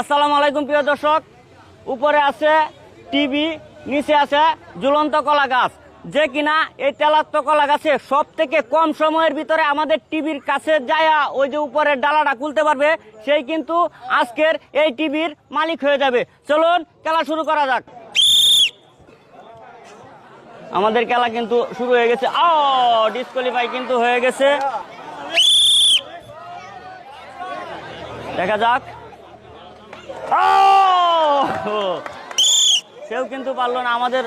আসসালামু আলাইকুম প্রিয় দর্শক, উপরে আছে টিভি, নিচে আছে ঝুলন্ত কলা গাছ। যে কিনা এই তেলাত্ম কলা গাছে সব থেকে কম সময়ের ভিতরে আমাদের টিভির কাছে যায় ওই যে উপরের ডালাটা খুলতে পারবে, সেই কিন্তু আজকের এই টিভির মালিক হয়ে যাবে। চলুন খেলা শুরু করা যাক। আমাদের খেলা কিন্তু শুরু হয়ে গেছে। ডিসকোয়ালিফাই কিন্তু হয়ে গেছে, দেখা যাক। সেও কিন্তু পারলো না আমাদের।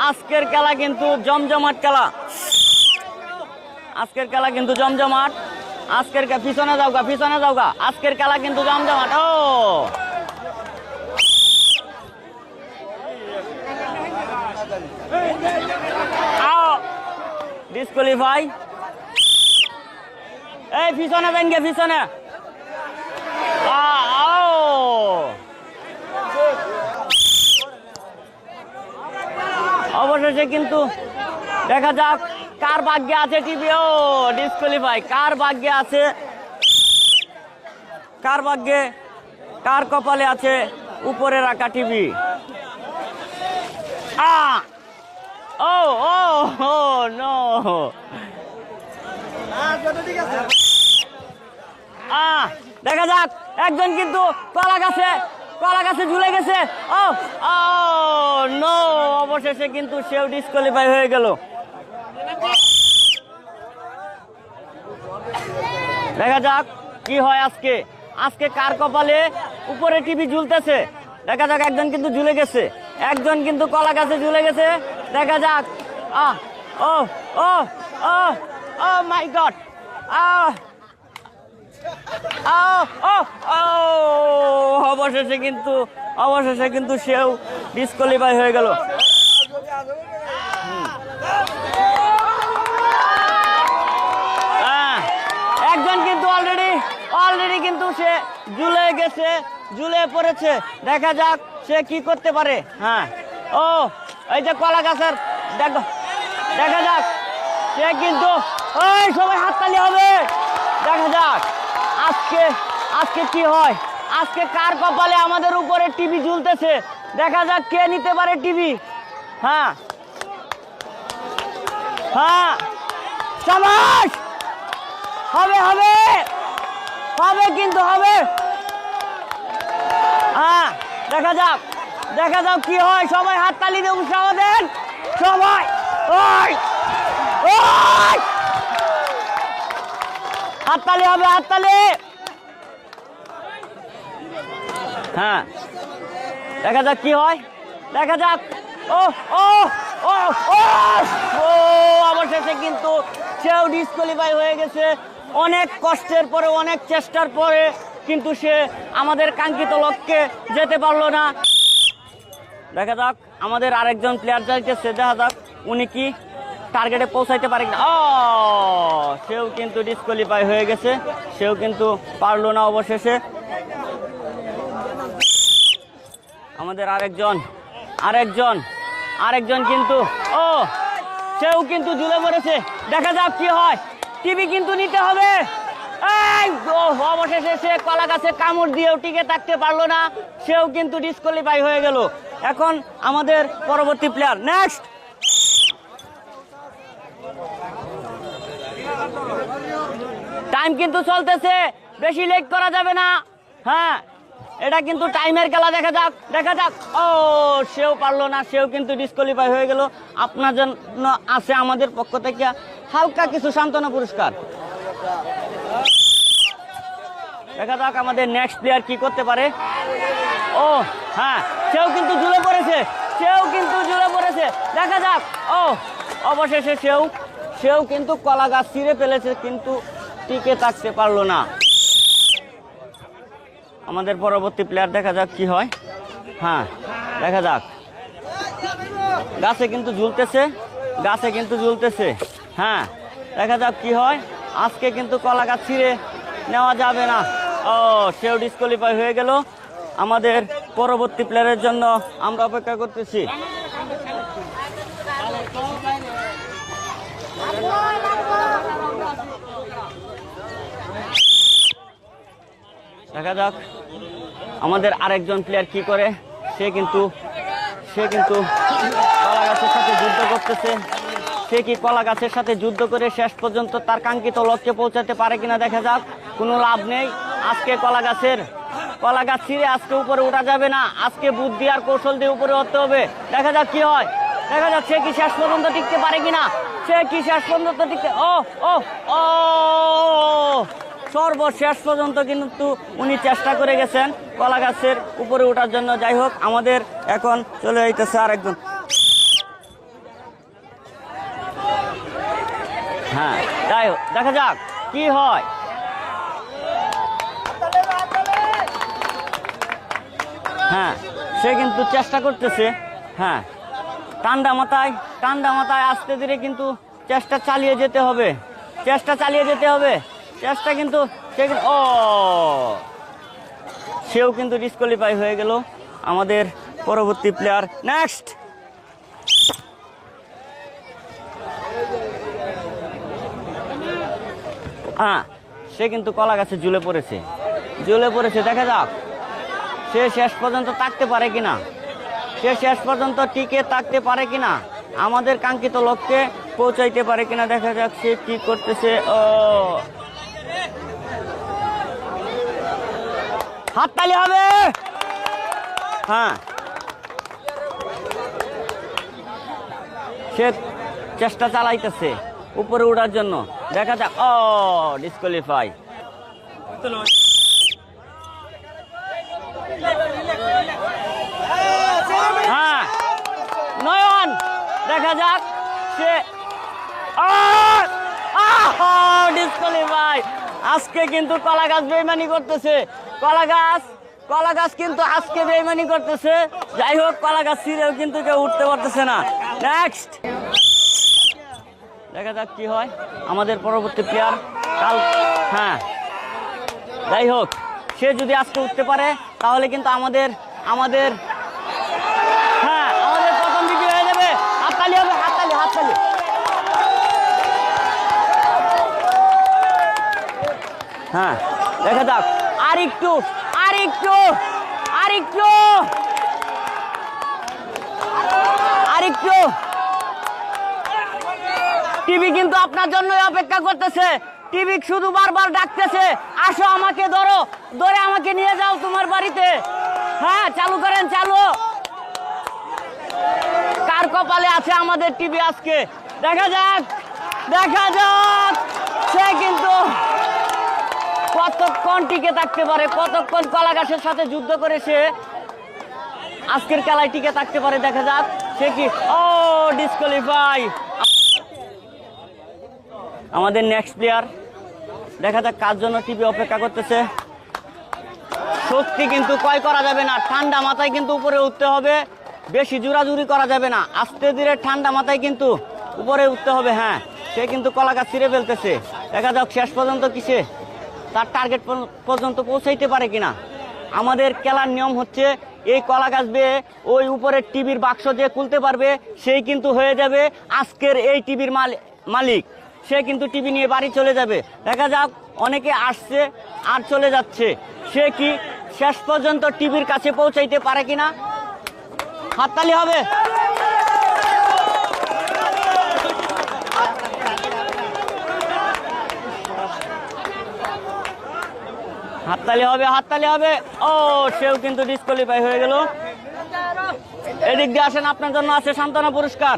আজকের খেলা কিন্তু জমজমাট খেলা, আজকের খেলা কিন্তু জমজমাট। আজকের পিছনে যাওগা, পিছনে যাওগা, আজকের খেলা কিন্তু জমজমাট। ডিসকোয়ালিফাই। এই পিছনে ভেঙ্গে, পিছনে। অবশেষে কিন্তু দেখা যাক কার ভাগ্যে আছে টিভি। ডিসকোয়ালিফাই। কার ভাগ্যে আছে, কার ভাগ্যে, কার কপালে আছে উপরে রাখা টিভি। নো। দেখা যাক, একজন কিন্তু কলা গাছে ঝুলে গেছে। নো, অবশেষে কিন্তু সেও ডিসকোয়ালিফাই হয়ে গেল। দেখা যাক কি হয় আজকে। আজকে কার কপালে উপরে টিভি ঝুলতেছে। দেখা যাক, একজন কিন্তু ঝুলে গেছে, একজন কিন্তু কলা গাছে ঝুলে গেছে। দেখা যাক। মাই গড। অবশেষে কিন্তু সেও ডিসকোয়ালিফাই হয়ে গেল। একজন কিন্তু অলরেডি কিন্তু সে ঝুলে গেছে, ঝুলে পড়েছে। দেখা যাক সে কি করতে পারে। এই যে কলা গাছের, দেখা যাক সে কিন্তু, সবাই হাততালি হবে। দেখা যাক আজকে কি হয়। আজকে কার কপালে আমাদের উপরে টিভি ঝুলতেছে। দেখা যাক কে নিতে পারে টিভি। শাবাশ। হবে কিন্তু হবে। দেখা যাক কি হয়। সবাই হাততালি দিয়ে উৎসাহ দেন সবাই। হাততালি হবে, হাততালি। দেখা যাক কি হয়, দেখা যাক। অবশেষে কিন্তু সেও ডিসকোয়ালিফাই হয়ে গেছে। অনেক কষ্টের পরে, অনেক চেষ্টার পরে কিন্তু সে আমাদের কাঙ্ক্ষিত লক্ষ্যে যেতে পারলো না। দেখা যাক আমাদের আরেকজন প্লেয়ার যাইতেছে, দেখা যাক উনি কি টার্গেটে পৌঁছাইতে পারে কিনা। সেও কিন্তু ডিসকোয়ালিফাই হয়ে গেছে, সেও কিন্তু পারলো না অবশেষে। আমাদের আরেকজন কিন্তু সেও কিন্তু ঝুলে পড়েছে। দেখা যাক কি হয়। টিভি কিন্তু নিতে হবে। অবশেষে সে কলা গাছে কামড় দিয়েও টিকে থাকতে পারলো না, সেও কিন্তু ডিসকোয়ালিফাই হয়ে গেল। এখন আমাদের পরবর্তী প্লেয়ার, নেক্সট। টাইম কিন্তু চলতেছে, বেশি লেট করা যাবে না। এটা কিন্তু টাইমের খেলা। দেখা যাক। সেও পারলো না, সেও কিন্তু ডিসকোয়ালিফাই হয়ে গেল। আপনার জন্য আছে আমাদের পক্ষ থেকে হালকা কিছু সান্ত্বনা পুরস্কার। দেখা যাক আমাদের নেক্সট প্লেয়ার কি করতে পারে। সেও কিন্তু ঝুলে পড়েছে, দেখা যাক। অবশেষে সেও কিন্তু কলা গাছ ছিঁড়ে ফেলেছে, কিন্তু টিকে থাকতে পারলো না। আমাদের পরবর্তী প্লেয়ার, দেখা যাক কি হয়। দেখা যাক। গাছে কিন্তু ঝুলতেছে। দেখা যাক কি হয়। আজকে কিন্তু কলা গাছ ছিঁড়ে নেওয়া যাবে না। সেও ডিসকোয়ালিফাই হয়ে গেল। আমাদের পরবর্তী প্লেয়ারের জন্য আমরা অপেক্ষা করতেছি। দেখা যাক আমাদের আরেকজন প্লেয়ার কি করে। সে কিন্তু কলা গাছের সাথে যুদ্ধ করতেছে। সে কি কলা গাছের সাথে যুদ্ধ করে শেষ পর্যন্ত তার কাঙ্ক্ষিত লক্ষ্যে পৌঁছাতে পারে কিনা দেখা যাক। কোনো লাভ নেই, আজকে কলা গাছ ছিঁড়ে আজকে উপরে ওঠা যাবে না। আজকে বুদ্ধি আর কৌশল দিয়ে উপরে উঠতে হবে। দেখা যাক কি হয়, দেখা যাক সে কি শেষ পর্যন্ত টিকতে পারে কিনা। সে কি শেষ পর্যন্ত টিকতে ও সর্বশেষ পর্যন্ত কিন্তু উনি চেষ্টা করে গেছেন কলা গাছের উপরে ওঠার জন্য। যাই হোক, আমাদের এখন চলে যাইতেছে আরেকজন। হ্যাঁ, যাই হোক, দেখা যাক কি হয়। হ্যাঁ, সে কিন্তু চেষ্টা করতেছে। হ্যাঁ, ঠান্ডা মাথায় আস্তে ধীরে কিন্তু চেষ্টা চালিয়ে যেতে হবে। চেষ্টা কিন্তু সেও কিন্তু ডিসকোয়ালিফাই হয়ে গেল। আমাদের পরবর্তী প্লেয়ার নেক্সট। হ্যাঁ, সে কিন্তু কলা গাছে ঝুলে পড়েছে। দেখা যাক সে শেষ পর্যন্ত থাকতে পারে কিনা, টিকে থাকতে পারে কিনা, আমাদের কাঙ্ক্ষিত লক্ষ্যে পৌঁছাইতে পারে কিনা। দেখা যাক সে কি করতেছে। হাততালি হবে। হ্যাঁ, সে চেষ্টা চালাইতেছে উপরে ওঠার জন্য। দেখা যাক। ডিসকোয়ালিফাই। হ্যাঁ, নয়ন, দেখা যাক সে ডিসকোয়ালিফাই। আজকে কিন্তু কলা গাছ বেইমানি করতেছে। কলা গাছ কিন্তু আজকে বেইমানি করতেছে। যাই হোক, কলা গাছ ছিঁড়েও কিন্তু কেউ উঠতে পারতেছে না। নেক্সট, দেখা যাক কি হয় আমাদের পরবর্তী প্লেয়ার কাল। হ্যাঁ, যাই হোক, সে যদি আজকে উঠতে পারে তাহলে কিন্তু আমাদের প্রথম বিজয় হয়ে যাবে। হাততালি হবে, হাততালি। হ্যাঁ, দেখা যাক আর একটু টিভি কিন্তু আপনার জন্যই অপেক্ষা করতেছে। টিভি শুধু বারবার ডাকতেছে, আসো আমাকে ধরে আমাকে নিয়ে যাও তোমার বাড়িতে। হ্যাঁ, চালু করেন, চালু। কার কপালে আছে আমাদের টিভি আজকে। দেখা যাক সে কিন্তু কতক্ষণ টিকে থাকতে পারে, কতক্ষণ কলা গাছের সাথে যুদ্ধ করে সে আজকের খেলায় টিকে থাকতে পারে। দেখা যাক সে কি। ডিসকোয়ালিফাই। আমাদের নেক্সট প্লেয়ার, দেখা যাক কার জন্য টিভি অপেক্ষা করতেছে। শক্তি কিন্তু ক্ষয় করা যাবে না, ঠান্ডা মাথায় কিন্তু উপরে উঠতে হবে। বেশি জোরাজুরি করা যাবে না, আস্তে ধীরে ঠান্ডা মাথায় কিন্তু উপরে উঠতে হবে। হ্যাঁ, সে কিন্তু কলা গাছ ছিঁড়ে ফেলতেছে। দেখা যাক শেষ পর্যন্ত কিসে তার টার্গেট পর্যন্ত পৌঁছাইতে পারে কিনা। আমাদের খেলার নিয়ম হচ্ছে এই কলা গাছ বেয়ে ওই উপরের টিভির বাক্স যে খুলতে পারবে সেই কিন্তু হয়ে যাবে আজকের এই টিভির মালিক। সে কিন্তু টিভি নিয়ে বাড়ি চলে যাবে। দেখা যাক, অনেকে আসছে আর চলে যাচ্ছে, সে কি শেষ পর্যন্ত টিভির কাছে পৌঁছাইতে পারে কিনা। হাততালি হবে। হাততালি হবে। সেও কিন্তু ডিসকোয়ালিফাই হয়ে গেল। এদিক দিয়ে আসেন, আপনার জন্য আছে সান্ত্বনা পুরস্কার।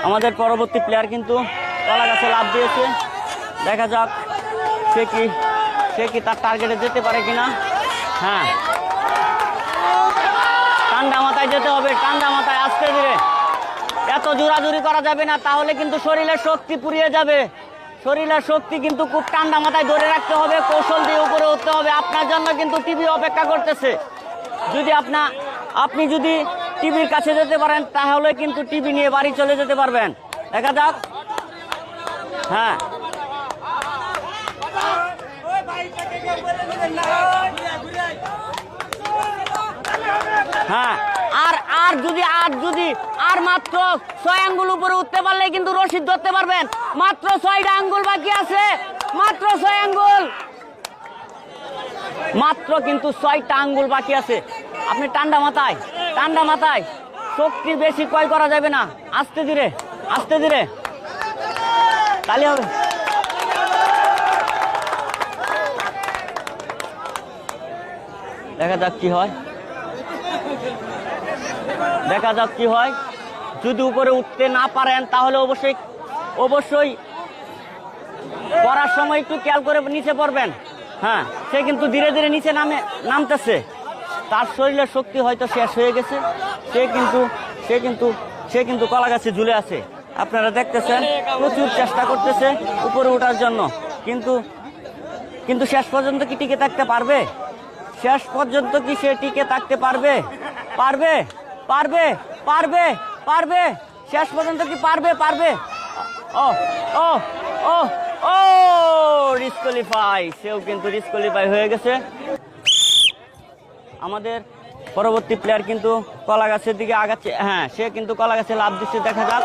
আমাদের পরবর্তী প্লেয়ার কিন্তু কলা গাছে লাফ দিয়েছে। দেখা যাক সে কি তার টার্গেটে যেতে পারে কিনা। হ্যাঁ, ঠান্ডা মাথায় যেতে হবে, আস্তে ধীরে। এত জোরাজুরি করা যাবে না, তাহলে কিন্তু শরীরের শক্তি পুড়িয়ে যাবে। শরীরের শক্তি কিন্তু খুব ঠান্ডা মাথায় ধরে রাখতে হবে, কৌশল দিয়ে উপরে উঠতে হবে। আপনার জন্য কিন্তু টিভি অপেক্ষা করতেছে। আপনি যদি টিভির কাছে যেতে পারেন তাহলে কিন্তু টিভি নিয়ে বাড়ি চলে যেতে পারবেন। দেখা যাক। হ্যাঁ, হ্যাঁ, আর মাত্র 6 আঙ্গুল উপরে উঠতে পারলে কিন্তু রশিদ ধরতে পারবেন। মাত্র 6টা আঙ্গুল বাকি আছে। মাত্র 6 আঙ্গুল, মাত্র কিন্তু 6টা আঙ্গুল বাকি আছে। আপনি ঠান্ডা মাথায়, শক্তি বেশি ক্রয় করা যাবে না, আস্তে ধীরে তাহলে হবে। দেখা যাক কি হয়। যদি উপরে উঠতে না পারেন তাহলে অবশ্যই পড়ার সময় একটু খেয়াল করে নিচে পড়বেন। হ্যাঁ, সে কিন্তু ধীরে ধীরে নিচে নামতেছে, তার শরীরের শক্তি হয়তো শেষ হয়ে গেছে। সে কিন্তু কলা গাছে ঝুলে আছে, আপনারা দেখতেছেন, প্রচুর চেষ্টা করতেছে উপরে ওঠার জন্য, কিন্তু শেষ পর্যন্ত কি টিকে থাকতে পারবে? শেষ পর্যন্ত কি সে টিকে থাকতে পারবে? শেষ পর্যন্ত কি পারবে? ও ডিসকোয়ালিফাই, সেও কিন্তু ডিসকোয়ালিফাই হয়ে গেছে। আমাদের পরবর্তী প্লেয়ার কিন্তু কলা গাছের দিকে আগাচ্ছে। হ্যাঁ, সে কিন্তু কলা গাছে লাফ দিচ্ছে, দেখা যাক।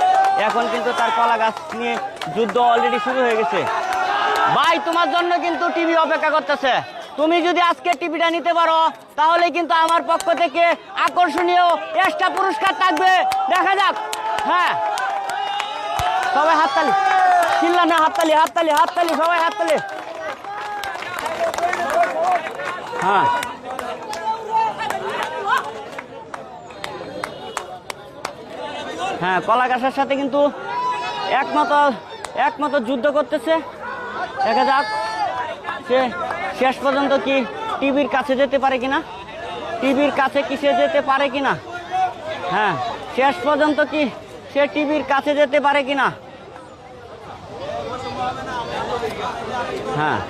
এখন কিন্তু তার কলা গাছ নিয়ে যুদ্ধ অলরেডি শুরু হয়ে গেছে। ভাই, তোমার জন্য কিন্তু টিভি অপেক্ষা করতেছে। তুমি যদি আজকে টিভিটা নিতে পারো তাহলে কিন্তু আমার পক্ষ থেকে আকর্ষণীয় এক্সট্রা পুরস্কার থাকবে। দেখা যাক। হ্যাঁ, সবাই হাততালি, চিল্লা না, হাততালি, সবাই হাততালি। হ্যাঁ, কলা গাছের সাথে কিন্তু একমত যুদ্ধ করতেছে। দেখা যাক সে শেষ পর্যন্ত কি টিভির কাছে যেতে পারে কিনা, হ্যাঁ, শেষ পর্যন্ত কি সে টিভির কাছে যেতে পারে কিনা। হ্যাঁ,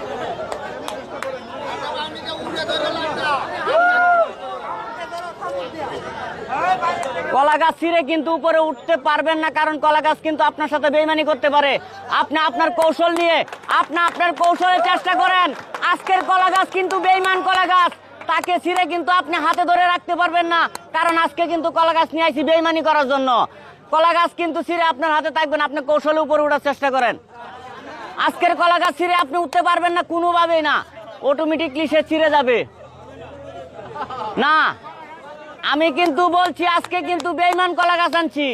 কলা গাছ ছিঁড়ে কিন্তু উপরে উঠতে পারবেন না, কারণ কলা গাছ কিন্তু আপনার সাথে বেইমানি করতে পারে। আপনি আপনার কৌশল নিয়ে আপনার কৌশলে চেষ্টা করেন। আজকের কলা গাছ কিন্তু বেইমান কলা গাছ, তাকে ছিঁড়ে কিন্তু আপনি হাতে ধরে রাখতে পারবেন না, কারণ আজকে কিন্তু কলা গাছ নিয়ে আইছি বেইমানি করার জন্য। কলা গাছ কিন্তু ছিঁড়ে আপনার হাতে থাকবেন, আপনি কৌশলে উপরে উঠার চেষ্টা করেন। আজকের কলা গাছ ছিঁড়ে আপনি উঠতে পারবেন না, কোনোভাবেই না, অটোমেটিকলি সে ছিঁড়ে যাবে। না, আমি কিন্তু বলছি আজকে কিন্তু বেইমান কলা গাছ আনছি।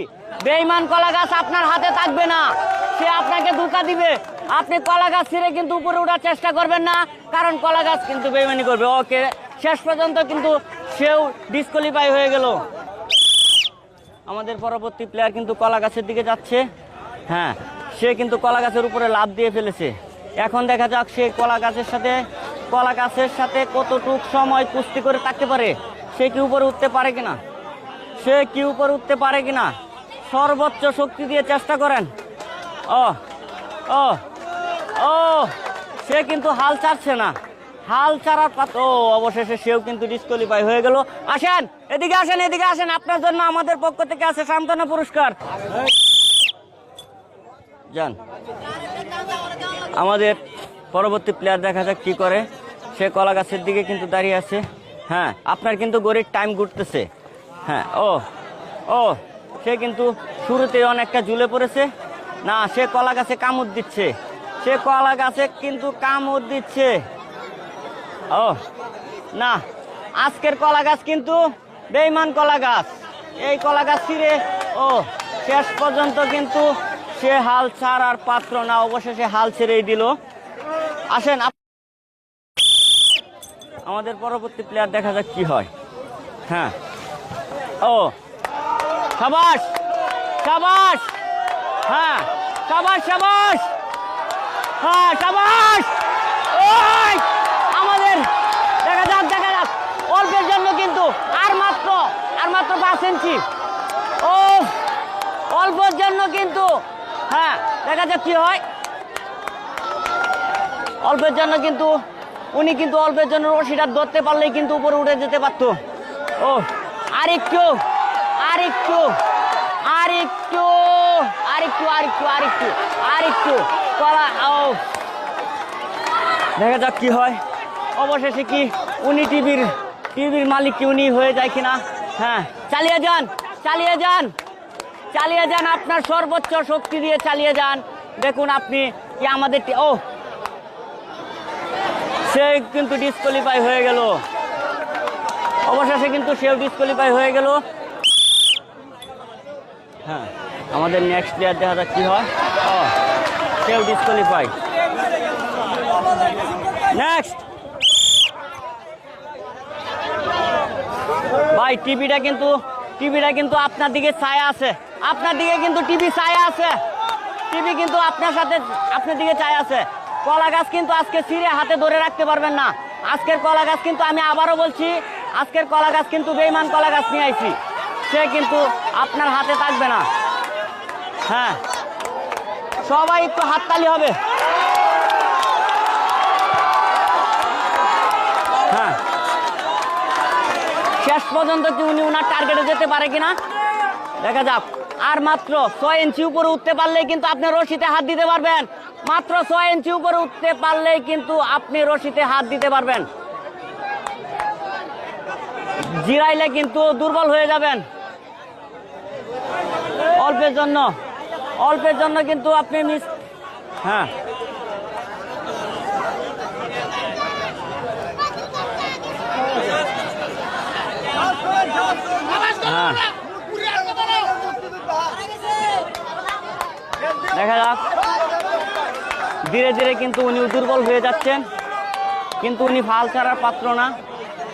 বেইমান কলা গাছ আপনার হাতে থাকবে না, সে আপনাকে ধোঁকা দিবে। আপনি কলা গাছ ছিঁড়ে কিন্তু উপরে ওঠার চেষ্টা করবেন না, কারণ কলা গাছ কিন্তু বেইমানি করবে। ওকে, শেষ পর্যন্ত কিন্তু সেও ডিসকোয়ালিফাই হয়ে গেল। আমাদের পরবর্তী প্লেয়ার কিন্তু কলা গাছের দিকে যাচ্ছে। হ্যাঁ, সে কিন্তু কলা গাছের উপরে লাফ দিয়ে ফেলেছে। এখন দেখা যাক সে কলা গাছের সাথে কতটুক সময় কুস্তি করে থাকতে পারে। সে কি উপরে উঠতে পারে কিনা, সর্বোচ্চ শক্তি দিয়ে চেষ্টা করেন। সে কিন্তু হাল ছাড়ছে না, অবশেষে সেও কিন্তু ডিসকোয়ালিফাই হয়ে গেল। আসেন, এদিকে আসেন, আপনার জন্য আমাদের পক্ষ থেকে আছে সান্ত্বনা পুরস্কার। যান, আমাদের পরবর্তী প্লেয়ার দেখা যাক কি করে। সে কলা গাছের দিকে কিন্তু দাঁড়িয়ে আছে। হ্যাঁ, আপনার কিন্তু গড়ির টাইম ঘুরতেছে। হ্যাঁ, সে কিন্তু শুরুতে অনেকটা ঝুলে পড়েছে। না, সে কলা গাছে কামড় দিচ্ছে। না, আজকের কলা গাছ কিন্তু বেইমান কলা গাছ। এই কলা গাছ ছিঁড়ে শেষ পর্যন্ত কিন্তু সে হাল ছাড়ার পাত্র না, অবশেষে হাল ছেড়েই দিল। আসেন, আমাদের পরবর্তী প্লেয়ার দেখা যাক কি হয়। হ্যাঁ, শাবাশ, হ্যাঁ, শাবাশ, আমাদের দেখা যাক অল্পের জন্য কিন্তু আর মাত্র 5 ইঞ্চি, অল্পের জন্য কিন্তু। হ্যাঁ, দেখা যাক কি হয়। অল্পের জন্য কিন্তু উনি কিন্তু অল্পের জন্য রশিটা ধরতে পারলেই কিন্তু উপরে উঠে যেতে পারতো। আরেকটু কলা। দেখা যাক কি হয়। অবশেষে কি উনি টিভির মালিক কি উনি হয়ে যায় কিনা। হ্যাঁ, চালিয়ে যান, আপনার সর্বোচ্চ শক্তি দিয়ে চালিয়ে যান। দেখুন আপনি কি আমাদের সে কিন্তু ডিসকোয়ালিফাই হয়ে গেল, অবশেষে কিন্তু সেও ডিসকোয়ালিফাই হয়ে গেল। হ্যাঁ, আমাদের নেক্সট প্লেয়ার দেখা যাক কি হয়। ও, সেও ডিসকোয়ালিফাই। নেক্সট ভাই, টিভিটা কিন্তু আপনার দিকে ছায়া আছে, আপনার দিকে কিন্তু টিভি ছায়া আছে, টিভি কিন্তু আপনার দিকে ছায়া আছে। কলা গাছ কিন্তু আজকে ছিঁড়ে হাতে ধরে রাখতে পারবেন না। আজকের কলা গাছ কিন্তু, আমি আবারও বলছি, আজকের কলা গাছ কিন্তু বেঈমান কলা গাছ নিয়ে আইছি, সে কিন্তু আপনার হাতে থাকবে না। হ্যাঁ, সবাই একটু হাততালি হবে। হ্যাঁ, শেষ পর্যন্ত কি উনি ওনার টার্গেটে যেতে পারে কিনা দেখা যাক। আর মাত্র 6 ইঞ্চি উপরে উঠতে পারলেই কিন্তু আপনি রশিতে হাত দিতে পারবেন। মাত্র 6 ইঞ্চি উপরে উঠতে পারলেই কিন্তু আপনি রশিতে হাত দিতে পারবেন। জিরাইলে কিন্তু দুর্বল হয়ে যাবেন। অল্পের জন্য কিন্তু আপনি হ্যাঁ, হ্যাঁ, দেখা যাক। ধীরে ধীরে কিন্তু উনি দুর্বল হয়ে যাচ্ছেন, কিন্তু উনি হাল ছাড়ার পাত্র না,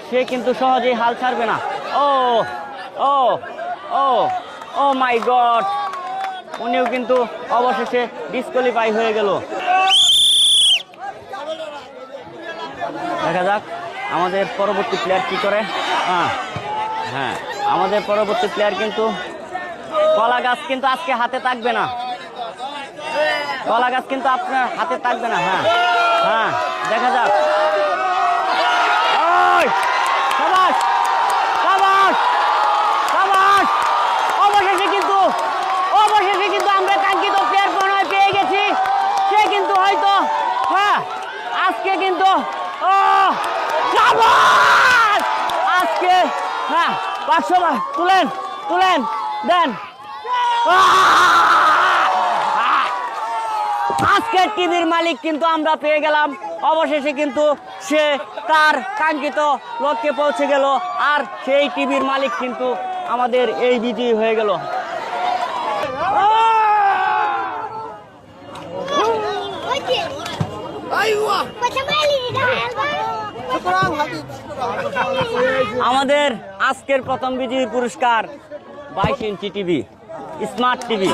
সে কিন্তু সহজেই হাল ছাড়বে না। ও ও ও ও মাই গড, উনিও কিন্তু অবশেষে ডিসকোয়ালিফাই হয়ে গেল। দেখা যাক আমাদের পরবর্তী প্লেয়ার কি করে। হ্যাঁ হ্যাঁ, আমাদের পরবর্তী প্লেয়ার কিন্তু, কলা গাছ কিন্তু আজকে হাতে থাকবে না, কলা গাছ কিন্তু আপনার হাতে থাকবে না। হ্যাঁ হ্যাঁ, দেখা যাক। সাবাস সাবাস সাবাস, অবশেষে কিন্তু আমরা কাঙ্ক্ষিত প্লেয়ার মনে পেয়ে গেছি। সে কিন্তু হয়তো, হ্যাঁ, আজকে কিন্তু আজকে, হ্যাঁ, 500 তুলেন দেন। আজকের টিভির মালিক কিন্তু আমরা পেয়ে গেলাম। অবশেষে কিন্তু সে তার কাঙ্ক্ষিত লক্ষ্যে পৌঁছে গেল, আর সেই টিভির মালিক কিন্তু আমাদের এই বিজয়ী হয়ে গেল। আমাদের আজকের প্রথম বিজয়ী পুরস্কার 22 ইঞ্চি টিভি, স্মার্ট টিভি।